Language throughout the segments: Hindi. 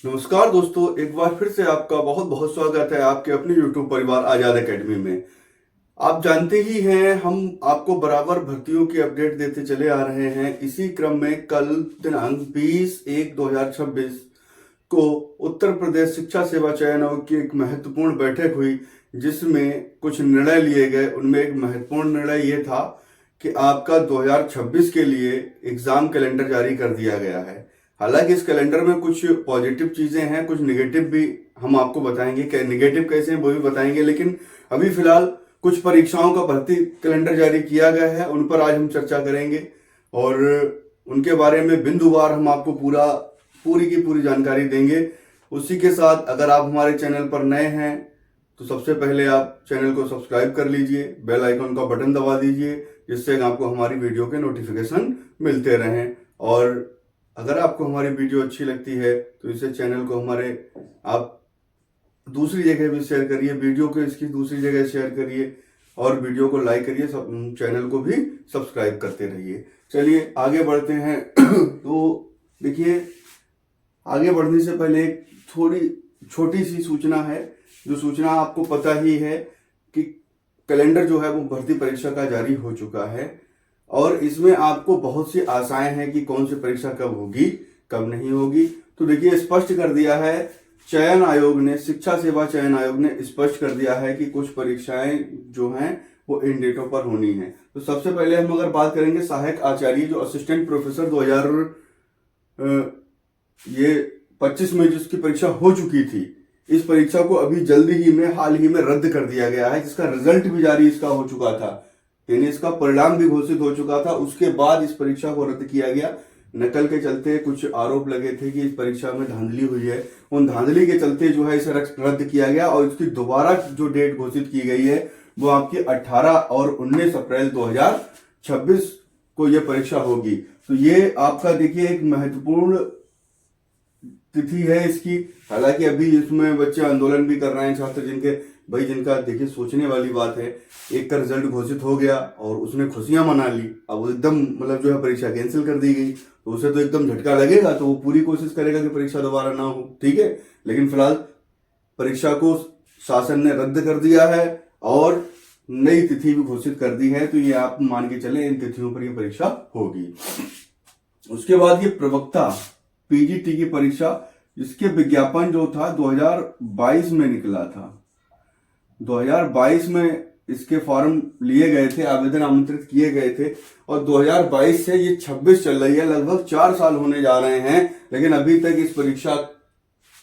नमस्कार दोस्तों, एक बार फिर से आपका बहुत बहुत स्वागत है आपके अपने YouTube परिवार आजाद एकेडमी में। आप जानते ही हैं, हम आपको बराबर भर्तियों की अपडेट देते चले आ रहे हैं। इसी क्रम में कल दिनांक 20/1/2026 को उत्तर प्रदेश शिक्षा सेवा चयन आयोग की एक महत्वपूर्ण बैठक हुई, जिसमें कुछ निर्णय लिए गए। उनमें एक महत्वपूर्ण निर्णय ये था कि आपका 2026 के लिए एग्जाम कैलेंडर जारी कर दिया गया है। हालांकि इस कैलेंडर में कुछ पॉजिटिव चीजें हैं, कुछ निगेटिव भी हम आपको बताएंगे। क्या निगेटिव कैसे हैं वो भी बताएंगे, लेकिन अभी फिलहाल कुछ परीक्षाओं का भर्ती कैलेंडर जारी किया गया है, उन पर आज हम चर्चा करेंगे और उनके बारे में बिंदुवार हम आपको पूरी की पूरी जानकारी देंगे। उसी के साथ अगर आप हमारे चैनल पर नए हैं तो सबसे पहले आप चैनल को सब्सक्राइब कर लीजिए, बेल आइकन का बटन दबा दीजिए, जिससे आपको हमारी वीडियो के नोटिफिकेशन मिलते रहें। और अगर आपको हमारी वीडियो अच्छी लगती है तो इसे चैनल को आप दूसरी जगह भी शेयर करिए, वीडियो को इसकी दूसरी जगह शेयर करिए और वीडियो को लाइक करिए, चैनल को भी सब्सक्राइब करते रहिए। चलिए आगे बढ़ते हैं। तो देखिए, आगे बढ़ने से पहले एक थोड़ी छोटी सी सूचना है। जो सूचना आपको पता ही है कि कैलेंडर जो है वो भर्ती परीक्षा का जारी हो चुका है और इसमें आपको बहुत सी आशाएं हैं कि कौन सी परीक्षा कब होगी कब नहीं होगी। तो देखिए, स्पष्ट कर दिया है चयन आयोग ने, शिक्षा सेवा चयन आयोग ने स्पष्ट कर दिया है कि कुछ परीक्षाएं जो हैं वो इन डेटों पर होनी है। तो सबसे पहले हम अगर बात करेंगे सहायक आचार्य, जो असिस्टेंट प्रोफेसर 25 मई जिसकी परीक्षा हो चुकी थी, इस परीक्षा को अभी हाल ही में रद्द कर दिया गया है, जिसका रिजल्ट भी जारी इसका हो चुका था, यानी इसका परिणाम भी घोषित हो चुका था। उसके बाद इस परीक्षा को रद्द किया गया। नकल के चलते कुछ आरोप लगे थे कि इस परीक्षा में धांधली हुई है, उन धांधली के चलते जो है इसे रद्द किया गया और इसकी दोबारा जो डेट घोषित की गई है वो आपकी 18 और 19 अप्रैल 2026 को यह परीक्षा होगी। तो ये आपका देखिए एक महत्वपूर्ण तिथि है इसकी। हालांकि अभी इसमें बच्चे आंदोलन भी कर रहे हैं, छात्र जिनका देखिए सोचने वाली बात है, एक का रिजल्ट घोषित हो गया और उसने खुशियां मना ली, अब वो एकदम जो है परीक्षा कैंसिल कर दी गई, तो उसे तो एकदम झटका लगेगा, तो वो पूरी कोशिश करेगा कि परीक्षा दोबारा ना हो। ठीक है, लेकिन फिलहाल परीक्षा को शासन ने रद्द कर दिया है और नई तिथि भी घोषित कर दी है। तो ये आप मान के चले इन तिथियों पर ये परीक्षा होगी। उसके बाद ये प्रवक्ता पीजीटी की परीक्षा, इसके विज्ञापन जो था 2022 में निकला था। 2022 में इसके फॉर्म लिए गए थे, आवेदन आमंत्रित किए गए थे और 2022 से ये 26 चल रही है, लगभग 4 साल होने जा रहे हैं, लेकिन अभी तक इस परीक्षा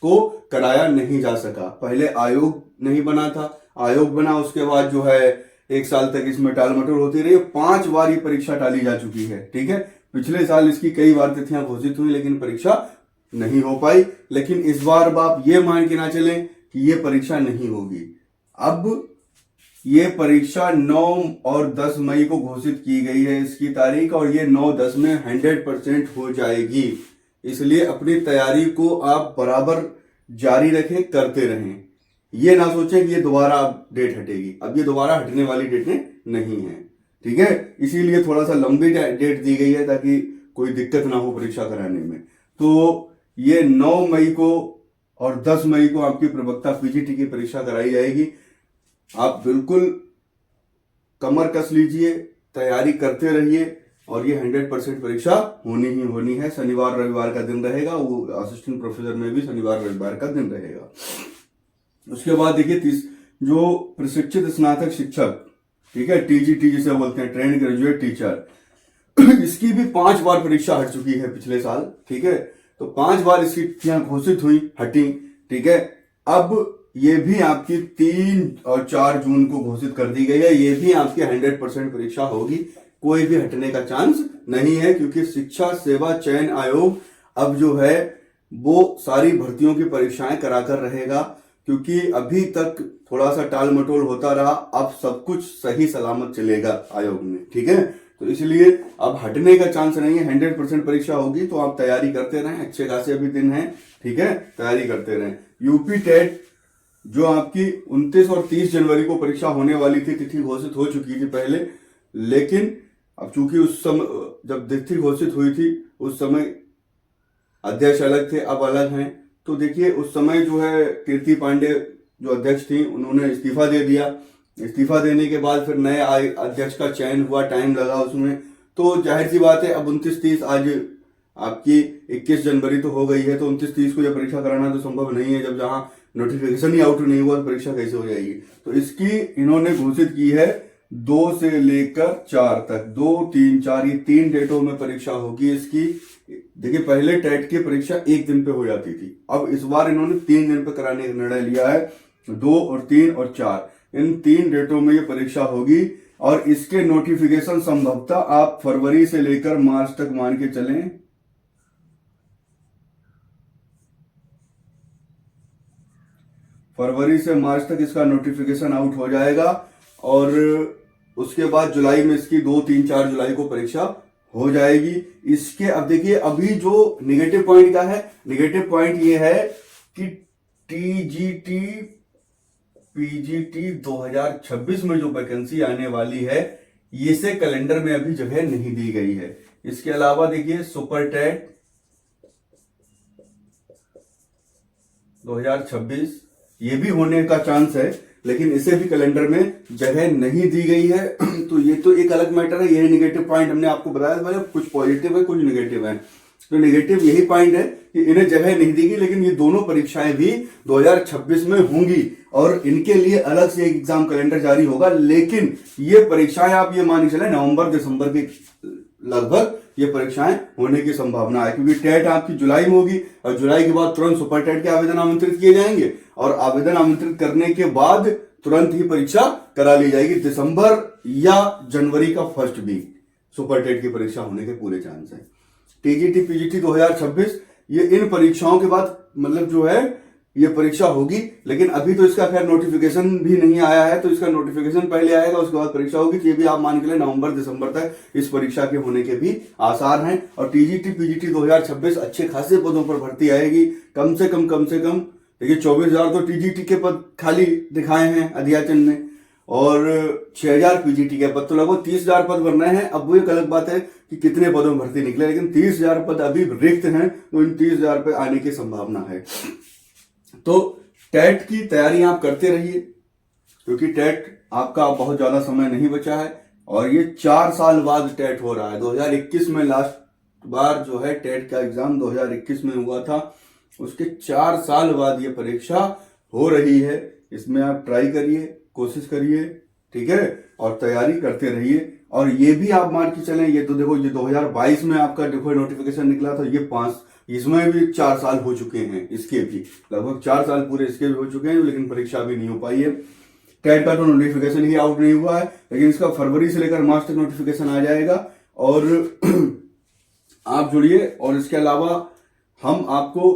को कराया नहीं जा सका। पहले आयोग नहीं बना था, आयोग बना, उसके बाद जो है 1 साल तक इसमें टाल मटोल होती रही। 5 बार ये परीक्षा टाली जा चुकी है। ठीक है, पिछले साल इसकी कई बार तिथियां घोषित हुई लेकिन परीक्षा नहीं हो पाई। लेकिन इस बार आप ये मान के ना चलें कि ये परीक्षा नहीं होगी। अब ये परीक्षा 9 और 10 मई को घोषित की गई है इसकी तारीख, और ये 9-10 में 100% हो जाएगी। इसलिए अपनी तैयारी को आप बराबर जारी रखें, करते रहें। ये ना सोचें कि ये दोबारा डेट हटेगी, अब ये दोबारा हटने वाली डेटें नहीं है। ठीक है, इसीलिए थोड़ा सा लंबी डेट दी गई है ताकि कोई दिक्कत ना हो परीक्षा कराने में। तो ये 9 मई को और 10 मई को आपकी प्रवक्ता पीजीटी की परीक्षा कराई जाएगी। आप बिल्कुल कमर कस लीजिए, तैयारी करते रहिए और ये 100% परीक्षा होनी ही होनी है। शनिवार रविवार का दिन रहेगा, वो असिस्टेंट प्रोफेसर में भी शनिवार रविवार का दिन रहेगा। उसके बाद देखिए, जो प्रशिक्षित स्नातक शिक्षक, ठीक है, टीजीटी जिसे बोलते हैं, ट्रेंड ग्रेजुएट टीचर, इसकी भी 5 बार परीक्षा हट चुकी है पिछले साल। ठीक है, तो 5 बार इसकी तिथियां घोषित हुई, हटी। ठीक है, अब ये भी आपकी 3 और 4 जून को घोषित कर दी गई है। ये भी आपकी 100% परीक्षा होगी, कोई भी हटने का चांस नहीं है, क्योंकि शिक्षा सेवा चयन आयोग अब जो है वो सारी भर्तियों की परीक्षाएं कराकर रहेगा। क्योंकि अभी तक थोड़ा सा टाल मटोल होता रहा, अब सब कुछ सही सलामत चलेगा आयोग में। ठीक है, तो इसलिए अब हटने का चांस नहीं है, 100% परीक्षा होगी। तो आप तैयारी करते रहें, अच्छे खासे अभी दिन हैं। ठीक है, तैयारी करते रहें। यूपी टेट जो आपकी 29 और 30 जनवरी को परीक्षा होने वाली थी, तिथि घोषित हो चुकी थी पहले, लेकिन अब चूंकि उस समय जब तिथि घोषित हुई थी उस समय अध्यक्ष अलग थे, अब अलग हैं, तो देखिए उस समय जो है कीर्ति पांडे जो अध्यक्ष थी उन्होंने इस्तीफा दे दिया। इस्तीफा देने के बाद फिर नए अध्यक्ष का चयन हुआ, टाइम लगा उसमें। तो जाहिर सी बात है अब 29-30 आज आपकी 21 जनवरी तो हो गई है, तो 29-30 को यह परीक्षा कराना तो संभव नहीं है। जब जहां नोटिफिकेशन ही आउट नहीं हुआ तो परीक्षा कैसे हो जाएगी। तो इसकी इन्होंने घोषित की है 2 से लेकर 4 तक, 2, 3, 4 ये 3 डेटों में परीक्षा होगी इसकी। देखिए पहले टेट की परीक्षा 1 दिन पे हो जाती थी, अब इस बार इन्होंने 3 दिन पे कराने का निर्णय लिया है। 2 और 3 और 4 इन 3 डेटों में ये परीक्षा होगी और इसके नोटिफिकेशन संभवतः आप फरवरी से लेकर मार्च तक मान के चलें। फरवरी से मार्च तक इसका नोटिफिकेशन आउट हो जाएगा और उसके बाद जुलाई में इसकी 2, 3, 4 जुलाई को परीक्षा हो जाएगी। इसके अब देखिए अभी जो निगेटिव पॉइंट का है, निगेटिव पॉइंट ये है कि टीजीटी पीजीटी 2026 में जो वैकेंसी आने वाली है ये से कैलेंडर में अभी जगह नहीं दी गई है। इसके अलावा देखिए सुपर टेट 2026 ये भी होने का चांस है, लेकिन इसे भी कैलेंडर में जगह नहीं दी गई है। तो ये तो एक अलग मैटर है, यही निगेटिव पॉइंट हमने आपको बताया था। कुछ पॉजिटिव है कुछ निगेटिव है। तो निगेटिव यही पॉइंट है कि इन्हें जगह नहीं दी गई, लेकिन ये दोनों परीक्षाएं भी 2026 में होंगी और इनके लिए अलग से एक एग्जाम कैलेंडर जारी होगा। लेकिन ये परीक्षाएं आप ये मान के चले नवंबर दिसंबर के लगभग ये परीक्षाएं होने की संभावना है, क्योंकि टेट आपकी जुलाई में होगी और जुलाई के बाद तुरंत सुपर टेट के आवेदन आमंत्रित किए जाएंगे और आवेदन आमंत्रित करने के बाद तुरंत ही परीक्षा करा ली जाएगी। दिसंबर या जनवरी का फर्स्ट वीक सुपर टेट की परीक्षा होने के पूरे चांस है। टीजीटी पीजीटी 2026 ये इन परीक्षाओं के बाद मतलब जो है ये परीक्षा होगी, लेकिन अभी तो इसका खैर नोटिफिकेशन भी नहीं आया है। तो इसका नोटिफिकेशन पहले आएगा उसके बाद परीक्षा होगी। तो ये भी आप मान के लिए नवंबर दिसंबर तक इस परीक्षा के होने के भी आसार हैं। और टीजीटी पीजीटी 2026 अच्छे खासे पदों पर भर्ती आएगी। कम से कम देखिए 24,000 तो टीजीटी के पद खाली दिखाए हैं अध्याचन ने और 6,000 पीजीटी के पद, तो लगभग 30,000 पद भरने हैं। अब वो एक अलग बात है कि कितने पदों में भर्ती निकले, लेकिन 30,000 पद अभी रिक्त हैं, तो इन 30,000 पे आने की संभावना है। तो टेट की तैयारी आप करते रहिए, क्योंकि टेट आपका बहुत ज्यादा समय नहीं बचा है और ये 4 साल बाद टेट हो रहा है। 2021 में लास्ट बार जो है टेट का एग्जाम 2021 में हुआ था, उसके 4 साल बाद ये परीक्षा हो रही है। इसमें आप ट्राई करिए, कोशिश करिए, ठीक है, और तैयारी करते रहिए। और ये भी आप मान के चलें, ये तो देखो ये 2022 में आपका देखो नोटिफिकेशन निकला था, ये 5 इसमें भी 4 साल हो चुके हैं, इसके भी लगभग 4 साल पूरे इसके भी हो चुके हैं, लेकिन परीक्षा भी नहीं हो पाई है। टेट का तो नोटिफिकेशन ही आउट नहीं हुआ है, लेकिन इसका फरवरी से लेकर मार्च तक नोटिफिकेशन आ जाएगा और आप जुड़िए। और इसके अलावा हम आपको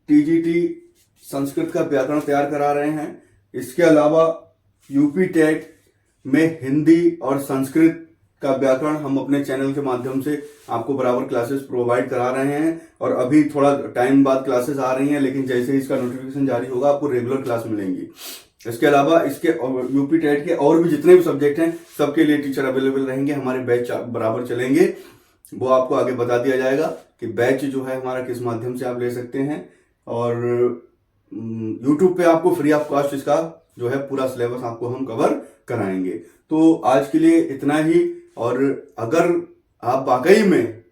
टीजीटी संस्कृत का व्याकरण तैयार करा रहे हैं। इसके अलावा यूपी टेट में हिंदी और संस्कृत का व्याकरण हम अपने चैनल के माध्यम से आपको बराबर क्लासेस प्रोवाइड करा रहे हैं और अभी थोड़ा टाइम बाद क्लासेस आ रही हैं, लेकिन जैसे ही इसका नोटिफिकेशन जारी होगा आपको रेगुलर क्लास मिलेंगी। इसके अलावा इसके यूपी टेट के और भी जितने भी सब्जेक्ट हैं सबके लिए टीचर अवेलेबल रहेंगे, हमारे बैच बराबर चलेंगे। वो आपको आगे बता दिया जाएगा कि बैच जो है हमारा किस माध्यम से आप ले सकते हैं। और यूट्यूब पे आपको फ्री ऑफ कॉस्ट इसका जो है पूरा सिलेबस आपको हम कवर कराएंगे। तो आज के लिए इतना ही। और अगर आप वाकई में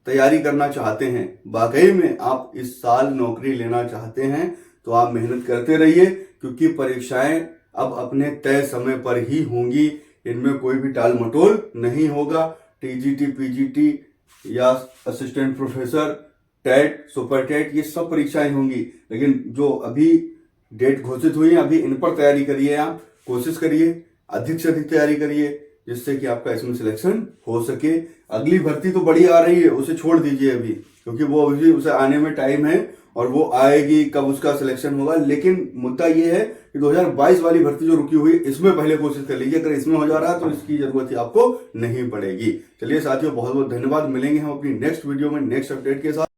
तैयारी करना चाहते हैं, वाकई में आप इस साल नौकरी लेना चाहते हैं, तो आप मेहनत करते रहिए, क्योंकि परीक्षाएं अब अपने तय समय पर ही होंगी। इनमें कोई भी टाल मटोल नहीं होगा। टीजीटी पीजीटी या assistant professor, TET, super TET, ये सब परीक्षाएं होंगी, लेकिन जो अभी डेट घोषित हुई है अभी इन पर तैयारी करिए। आप कोशिश करिए, अधिक से अधिक तैयारी करिए, जिससे कि आपका इसमें सिलेक्शन हो सके। अगली भर्ती तो बड़ी आ रही है, उसे छोड़ दीजिए अभी, क्योंकि वो अभी उसे आने में टाइम है और वो आएगी, कब उसका सिलेक्शन होगा। लेकिन मुद्दा ये है कि 2022 वाली भर्ती जो रुकी हुई है इसमें पहले कोशिश कर लीजिए। अगर इसमें हो जा रहा है तो इसकी जरूरत ही आपको नहीं पड़ेगी। चलिए साथियों, बहुत बहुत धन्यवाद। मिलेंगे हम अपनी नेक्स्ट वीडियो में नेक्स्ट अपडेट के साथ।